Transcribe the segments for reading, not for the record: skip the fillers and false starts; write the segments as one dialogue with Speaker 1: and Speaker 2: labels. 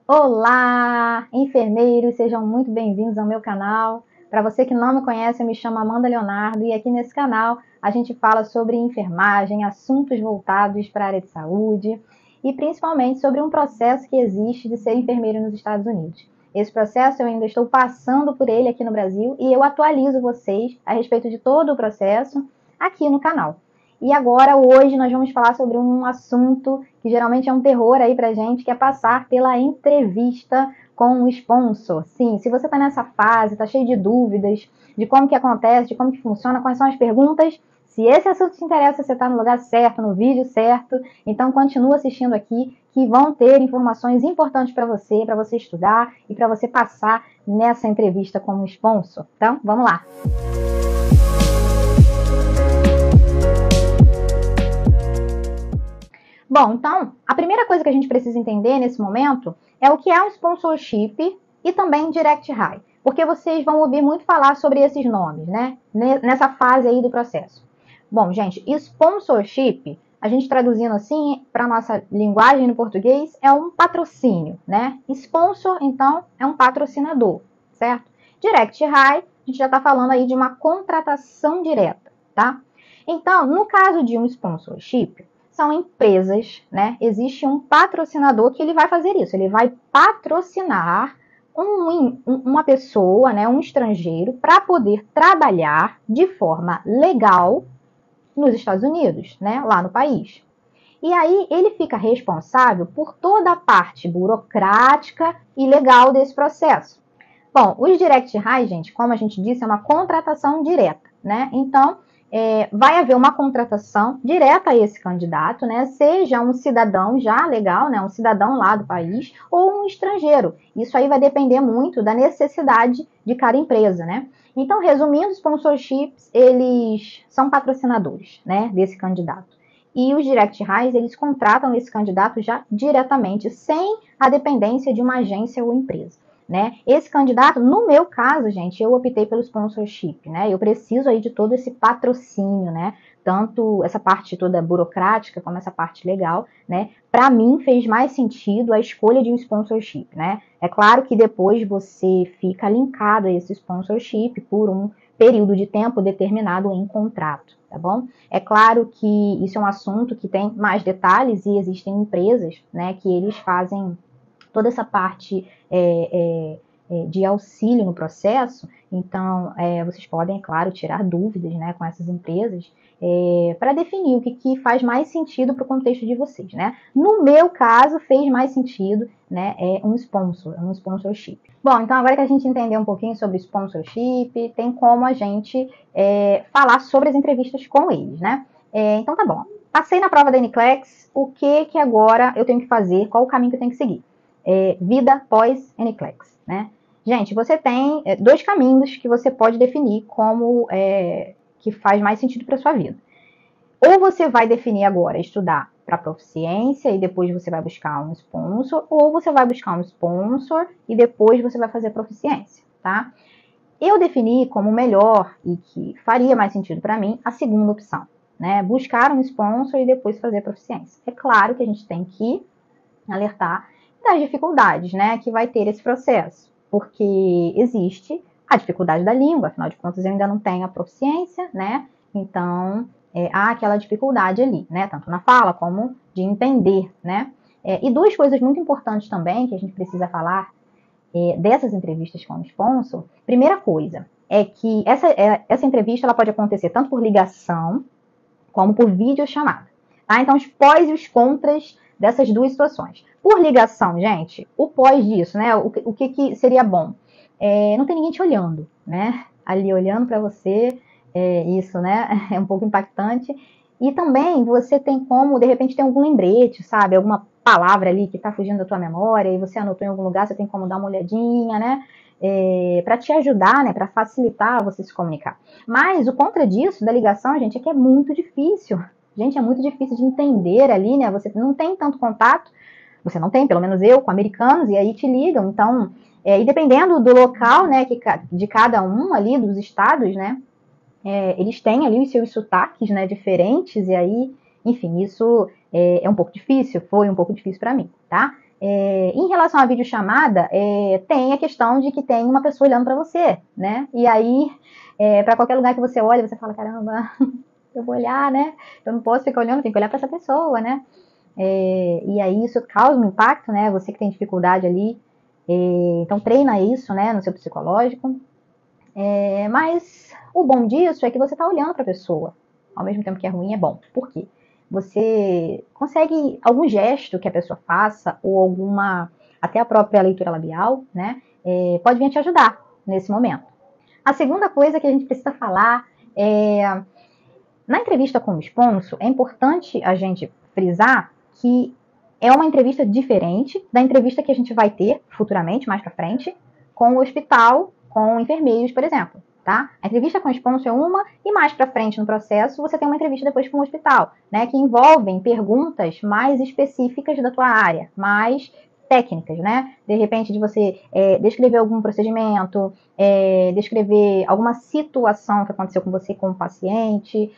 Speaker 1: Olá, enfermeiros, sejam muito bem-vindos ao meu canal. Para você que não me conhece, eu me chamo Amanda Leonardo e aqui nesse canal a gente fala sobre enfermagem, assuntos voltados para a área de saúde e principalmente sobre um processo que existe de ser enfermeiro nos Estados Unidos. Esse processo eu ainda estou passando por ele aqui no Brasil e eu atualizo vocês a respeito de todo o processo aqui no canal. E agora, hoje, nós vamos falar sobre um assunto que geralmente é um terror aí pra gente, que é passar pela entrevista com o sponsor. Sim, se você tá nessa fase, tá cheio de dúvidas de como que acontece, de como que funciona, quais são as perguntas, se esse assunto te interessa, você tá no lugar certo, no vídeo certo, então continua assistindo aqui, que vão ter informações importantes para você estudar e para você passar nessa entrevista com o sponsor. Então, vamos lá! Bom, então, a primeira coisa que a gente precisa entender nesse momento é o que é um sponsorship e também direct hire, porque vocês vão ouvir muito falar sobre esses nomes, né, nessa fase aí do processo. Bom, gente, sponsorship, a gente traduzindo assim para nossa linguagem no português, é um patrocínio, né? Sponsor, então, é um patrocinador, certo? Direct hire, a gente já está falando aí de uma contratação direta, tá? Então, no caso de um sponsorship, são empresas, né? Existe um patrocinador que ele vai fazer isso, ele vai patrocinar uma pessoa, né, um estrangeiro, para poder trabalhar de forma legal nos Estados Unidos, né, lá no país. E aí ele fica responsável por toda a parte burocrática e legal desse processo. Bom, os direct hire, gente, como a gente disse, é uma contratação direta, né? Então, vai haver uma contratação direta a esse candidato, né? Seja um cidadão já legal, né? Um cidadão lá do país, ou um estrangeiro. Isso aí vai depender muito da necessidade de cada empresa, né? Então, resumindo, os sponsorships, eles são patrocinadores, né? Desse candidato. E os direct hires, eles contratam esse candidato já diretamente, sem a dependência de uma agência ou empresa. Né? Esse candidato, no meu caso, gente, eu optei pelo sponsorship, né? Eu preciso aí de todo esse patrocínio, né? Tanto essa parte toda burocrática como essa parte legal, né? Para mim fez mais sentido a escolha de um sponsorship, né? É claro que depois você fica linkado a esse sponsorship por um período de tempo determinado em contrato, tá bom? É claro que isso é um assunto que tem mais detalhes e existem empresas, né, que eles fazem toda essa parte de auxílio no processo. Então, vocês podem, é claro, tirar dúvidas, né, com essas empresas para definir o que faz mais sentido para o contexto de vocês, né? No meu caso, fez mais sentido, né, um sponsorship. Bom, então agora que a gente entendeu um pouquinho sobre sponsorship, tem como a gente falar sobre as entrevistas com eles, né? Então tá bom. Passei na prova da NCLEX, o que agora eu tenho que fazer, qual o caminho que eu tenho que seguir? Vida pós NCLEX, né? Gente, você tem dois caminhos que você pode definir como que faz mais sentido para sua vida. Ou você vai definir agora estudar para proficiência e depois você vai buscar um sponsor, ou você vai buscar um sponsor e depois você vai fazer proficiência, tá? Eu defini como melhor e que faria mais sentido para mim a segunda opção, né? Buscar um sponsor e depois fazer proficiência. É claro que a gente tem que alertar das dificuldades, né, que vai ter esse processo, porque existe a dificuldade da língua, afinal de contas eu ainda não tenho a proficiência, né, então há aquela dificuldade ali, né, tanto na fala como de entender, né, e duas coisas muito importantes também que a gente precisa falar dessas entrevistas com o sponsor. Primeira coisa é que essa entrevista ela pode acontecer tanto por ligação como por videochamada, tá? Então os pós e os contras dessas duas situações. Por ligação, gente, o pós disso, né? O que seria bom? Não tem ninguém te olhando, né? Ali olhando para você, isso, né? É um pouco impactante. E também você tem como, de repente, ter algum lembrete, sabe? Alguma palavra ali que está fugindo da tua memória e você anotou em algum lugar, você tem como dar uma olhadinha, né? Para te ajudar, né? Para facilitar você se comunicar. Mas o contra disso, da ligação, gente, é que é muito difícil. Gente, é muito difícil de entender ali, né? Você não tem tanto contato, você não tem, pelo menos eu, com americanos, e aí te ligam. Então, e dependendo do local, né, de cada um ali, dos estados, né, eles têm ali os seus sotaques, né, diferentes, e aí, enfim, isso é um pouco difícil, foi um pouco difícil para mim, tá? Em relação à videochamada, tem a questão de que tem uma pessoa olhando para você, né? E aí, para qualquer lugar que você olha, você fala, caramba, eu vou olhar, né? Eu não posso ficar olhando, tem que olhar para essa pessoa, né? E aí isso causa um impacto, né? Você que tem dificuldade ali, então treina isso, né, no seu psicológico. Mas o bom disso é que você está olhando para a pessoa, ao mesmo tempo que é ruim, é bom. Por quê? Você consegue algum gesto que a pessoa faça, ou alguma, até a própria leitura labial, né? Pode vir te ajudar nesse momento. A segunda coisa que a gente precisa falar é, na entrevista com o sponsor, é importante a gente frisar que é uma entrevista diferente da entrevista que a gente vai ter futuramente, mais para frente, com o hospital, com enfermeiros, por exemplo. Tá? A entrevista com o sponsor é uma, e mais para frente no processo você tem uma entrevista depois com o hospital, né, que envolvem perguntas mais específicas da tua área, mais técnicas, né? De repente de você descrever algum procedimento, descrever alguma situação que aconteceu com você como paciente,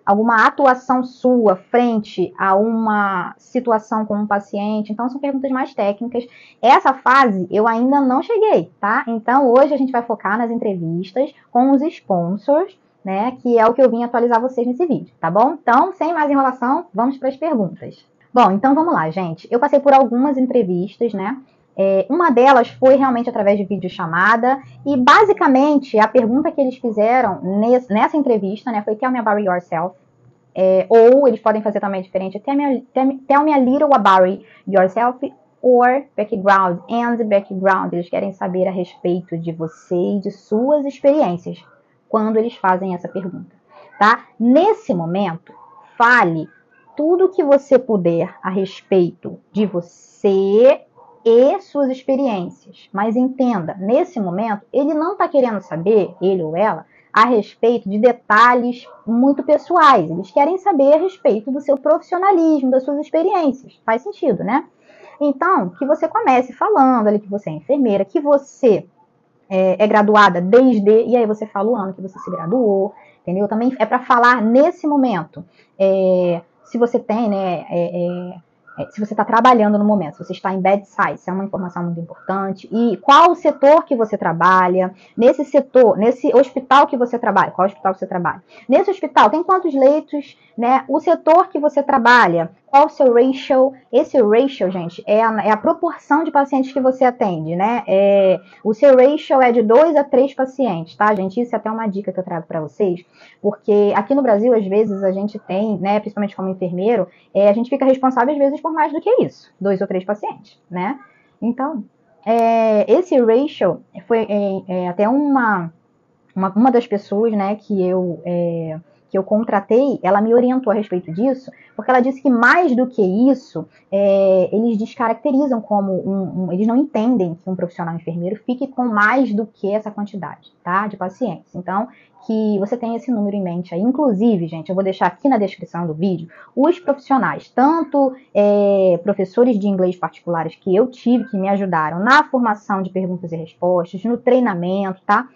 Speaker 1: alguma atuação sua frente a uma situação com um paciente. Então, são perguntas mais técnicas. Essa fase eu ainda não cheguei, tá? Então, hoje a gente vai focar nas entrevistas com os sponsors, né? Que é o que eu vim atualizar vocês nesse vídeo, tá bom? Então, sem mais enrolação, vamos para as perguntas. Bom, então vamos lá, gente. Eu passei por algumas entrevistas, né? Uma delas foi realmente através de videochamada, e basicamente a pergunta que eles fizeram nessa entrevista, né, foi Tell me about yourself, ou eles podem fazer também diferente, tell me a little about yourself, or background and background. Eles querem saber a respeito de você e de suas experiências quando eles fazem essa pergunta, tá? Nesse momento, fale tudo que você puder a respeito de você e suas experiências. Mas entenda, nesse momento, ele não está querendo saber, ele ou ela, a respeito de detalhes muito pessoais. Eles querem saber a respeito do seu profissionalismo, das suas experiências. Faz sentido, né? Então, que você comece falando ali que você é enfermeira, que você é graduada desde, e aí você fala o ano que você se graduou, entendeu? Também é para falar nesse momento. Se você tem, né, se você está trabalhando no momento, se você está em bedside, isso é uma informação muito importante. E qual o setor que você trabalha, nesse setor, nesse hospital que você trabalha, qual hospital que você trabalha? Nesse hospital, tem quantos leitos, né? O setor que você trabalha, qual o seu ratio? Esse ratio, gente, é a proporção de pacientes que você atende, né? O seu ratio é de 2 a 3 pacientes, tá, gente? Isso é até uma dica que eu trago para vocês, porque aqui no Brasil, às vezes, a gente tem, né, principalmente como enfermeiro, a gente fica responsável, às vezes, por mais do que isso, 2 ou 3 pacientes, né? Então, esse ratio foi até uma das pessoas, né, que eu contratei, ela me orientou a respeito disso, porque ela disse que mais do que isso, eles descaracterizam como eles não entendem que um profissional enfermeiro fique com mais do que essa quantidade, tá, de pacientes. Então, que você tenha esse número em mente aí. Inclusive, gente, eu vou deixar aqui na descrição do vídeo os profissionais, tanto professores de inglês particulares que eu tive, que me ajudaram na formação de perguntas e respostas, no treinamento, tá?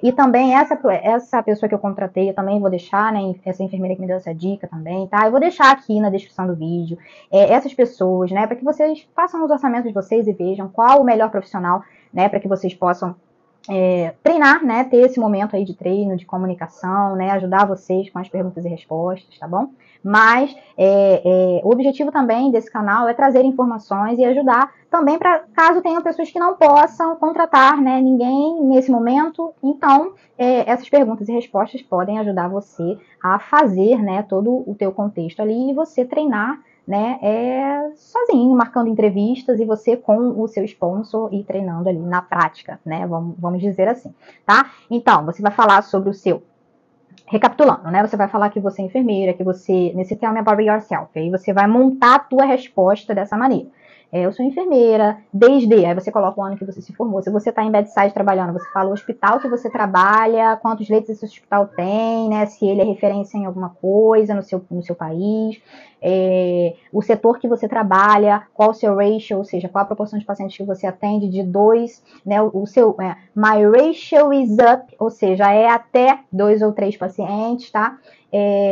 Speaker 1: E também essa pessoa que eu contratei, eu também vou deixar, né, essa enfermeira que me deu essa dica também, tá? Eu vou deixar aqui na descrição do vídeo essas pessoas, né, para que vocês façam os orçamentos de vocês e vejam qual o melhor profissional, né, para que vocês possam treinar, né, ter esse momento aí de treino, de comunicação, né, ajudar vocês com as perguntas e respostas, tá bom? Mas o objetivo também desse canal é trazer informações e ajudar também para caso tenham pessoas que não possam contratar, né, ninguém nesse momento. Então, essas perguntas e respostas podem ajudar você a fazer, né, todo o teu contexto ali e você treinar, né, sozinho, marcando entrevistas e você com o seu sponsor e treinando ali na prática, né, vamos dizer assim, tá? Então, você vai falar sobre o seu, recapitulando, né, você vai falar que você é enfermeira, que você, nesse Tell Me About Yourself, aí você vai montar a tua resposta dessa maneira. Eu sou enfermeira, aí você coloca o ano que você se formou. Se você está em bedside trabalhando, você fala o hospital que você trabalha, quantos leitos esse hospital tem, né? Se ele é referência em alguma coisa no seu país, o setor que você trabalha, qual o seu ratio, ou seja, qual a proporção de pacientes que você atende de 2, né? O seu my ratio is up, ou seja, é até 2 ou 3 pacientes, tá?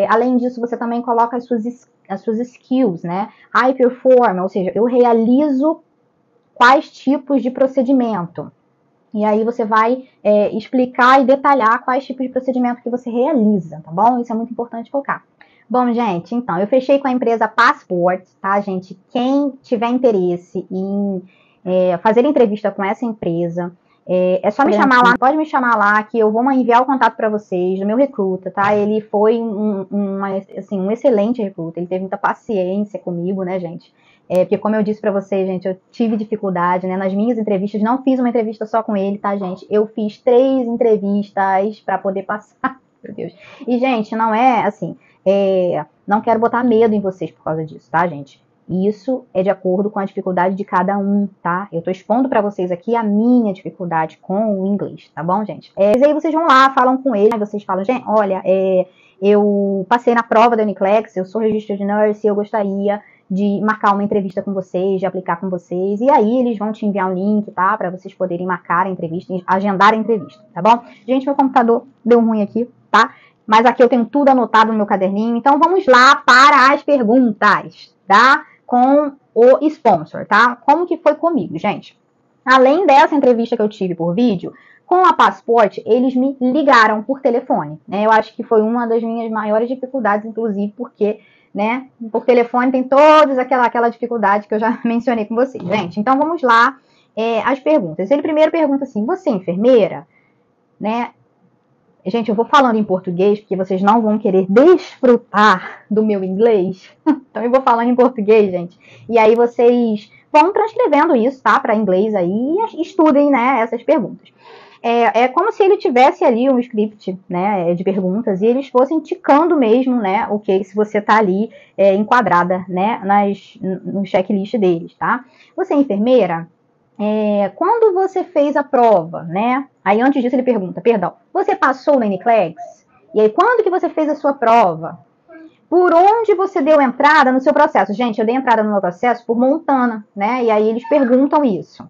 Speaker 1: Além disso, você também coloca as suas as suas skills, né? I perform, ou seja, eu realizo quais tipos de procedimento. E aí você vai explicar e detalhar quais tipos de procedimento que você realiza, tá bom? Isso é muito importante focar. Bom, gente, então, eu fechei com a empresa Passport, tá, gente? Quem tiver interesse em fazer entrevista com essa empresa, é só me chamar lá, pode me chamar lá, que eu vou enviar o contato para vocês, do meu recruta, tá? Ele foi um excelente recruta, ele teve muita paciência comigo, né, gente? Porque como eu disse pra vocês, gente, eu tive dificuldade, né, nas minhas entrevistas, não fiz uma entrevista só com ele, tá, gente? Eu fiz 3 entrevistas pra poder passar, meu Deus. E, gente, não é assim, não quero botar medo em vocês por causa disso, tá, gente? Isso é de acordo com a dificuldade de cada um, tá? Eu tô expondo pra vocês aqui a minha dificuldade com o inglês, tá bom, gente? Mas aí vocês vão lá, falam com ele, aí vocês falam, gente, olha, eu passei na prova da Uniclex, eu sou registered nurse, eu gostaria de marcar uma entrevista com vocês, de aplicar com vocês, e aí eles vão te enviar um link, tá? Para vocês poderem marcar a entrevista, agendar a entrevista, tá bom? Gente, meu computador deu ruim aqui, tá? Mas aqui eu tenho tudo anotado no meu caderninho, então vamos lá para as perguntas, tá? Com o sponsor, tá? Como que foi comigo, gente? Além dessa entrevista que eu tive por vídeo, com a Passport, eles me ligaram por telefone, né? Eu acho que foi uma das minhas maiores dificuldades, inclusive, porque, né, por telefone tem toda aquela dificuldade que eu já mencionei com vocês, gente. Então, vamos lá, as perguntas. Ele primeiro pergunta assim, você é enfermeira? Né? Gente, eu vou falando em português, porque vocês não vão querer desfrutar do meu inglês. Então, eu vou falando em português, gente. E aí, vocês vão transcrevendo isso, tá? Para inglês aí e estudem, né, essas perguntas. É como se ele tivesse ali um script, né, de perguntas e eles fossem ticando mesmo, né, se você tá ali enquadrada, né, no checklist deles, tá? Você é enfermeira? Quando você fez a prova, né? Aí antes disso ele pergunta, perdão, você passou na NCLEX? E aí quando que você fez a sua prova? Por onde você deu entrada no seu processo? Gente, eu dei entrada no meu processo por Montana, né? E aí eles perguntam isso.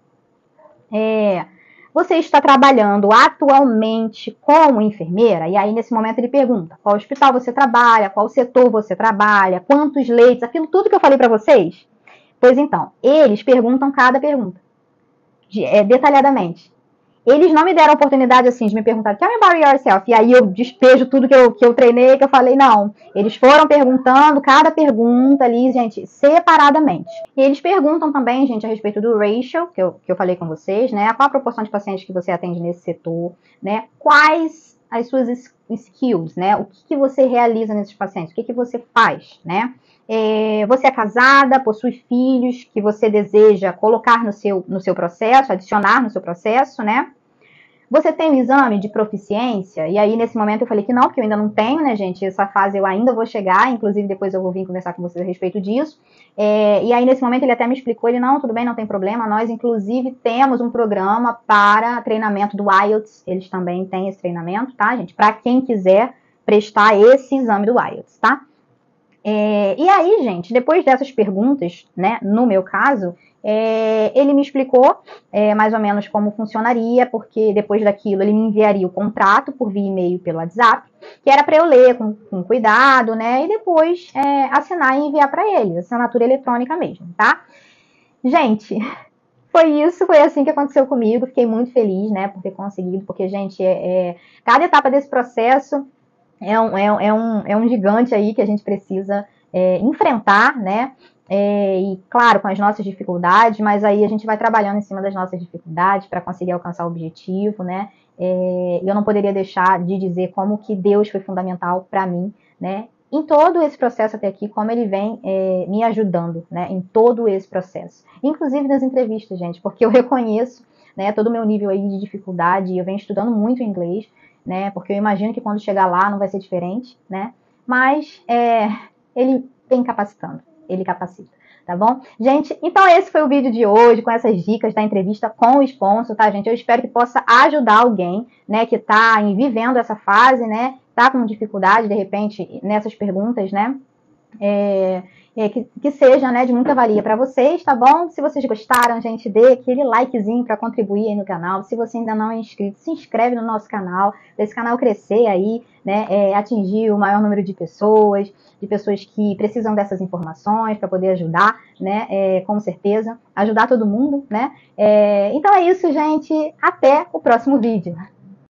Speaker 1: Você está trabalhando atualmente como enfermeira? E aí, nesse momento, ele pergunta qual hospital você trabalha, qual setor você trabalha, quantos leitos, aquilo tudo que eu falei para vocês. Pois então, eles perguntam cada pergunta, detalhadamente. Eles não me deram a oportunidade, assim, de me perguntar, tell me about yourself, e aí eu despejo tudo que eu treinei, que eu falei, não. Eles foram perguntando cada pergunta ali, gente, separadamente. E eles perguntam também, gente, a respeito do ratio, que eu falei com vocês, né, qual a proporção de pacientes que você atende nesse setor, né, quais as suas skills, né, o que você realiza nesses pacientes, o que você faz, né. Você é casada, possui filhos que você deseja colocar no seu processo, adicionar no seu processo, né? Você tem um exame de proficiência? E aí, nesse momento, eu falei que não, porque eu ainda não tenho, né, gente? Essa fase eu ainda vou chegar, inclusive depois eu vou vir conversar com vocês a respeito disso. E aí, nesse momento, ele até me explicou, ele, não, tudo bem, não tem problema, nós, inclusive, temos um programa para treinamento do IELTS, eles também têm esse treinamento, tá, gente? Para quem quiser prestar esse exame do IELTS, tá? E aí, gente, depois dessas perguntas, né, no meu caso, ele me explicou mais ou menos como funcionaria, porque depois daquilo ele me enviaria o contrato por via e-mail pelo WhatsApp, que era para eu ler com cuidado, né, e depois assinar e enviar para ele, assinatura eletrônica mesmo, tá? Gente, foi assim que aconteceu comigo, fiquei muito feliz, né, por ter conseguido, porque, gente, cada etapa desse processo é um gigante aí que a gente precisa enfrentar, né? E claro, com as nossas dificuldades, mas aí a gente vai trabalhando em cima das nossas dificuldades para conseguir alcançar o objetivo, né? E eu não poderia deixar de dizer como que Deus foi fundamental para mim, né? Em todo esse processo até aqui, como ele vem me ajudando, né? Em todo esse processo. Inclusive nas entrevistas, gente, porque eu reconheço, né, todo o meu nível aí de dificuldade, e eu venho estudando muito inglês, né? Porque eu imagino que quando chegar lá não vai ser diferente, né? Mas ele vem capacitando, ele capacita, tá bom? Gente, então esse foi o vídeo de hoje, com essas dicas da entrevista com o sponsor, tá, gente? Eu espero que possa ajudar alguém, né, que tá vivendo essa fase, né? Tá com dificuldade, de repente, nessas perguntas, né? que seja, né, de muita valia para vocês, tá bom? Se vocês gostaram, gente, dê aquele likezinho para contribuir aí no canal. Se você ainda não é inscrito, se inscreve no nosso canal, para esse canal crescer aí, né, atingir o maior número de pessoas que precisam dessas informações para poder ajudar, né, com certeza, ajudar todo mundo, né? Então é isso, gente. Até o próximo vídeo.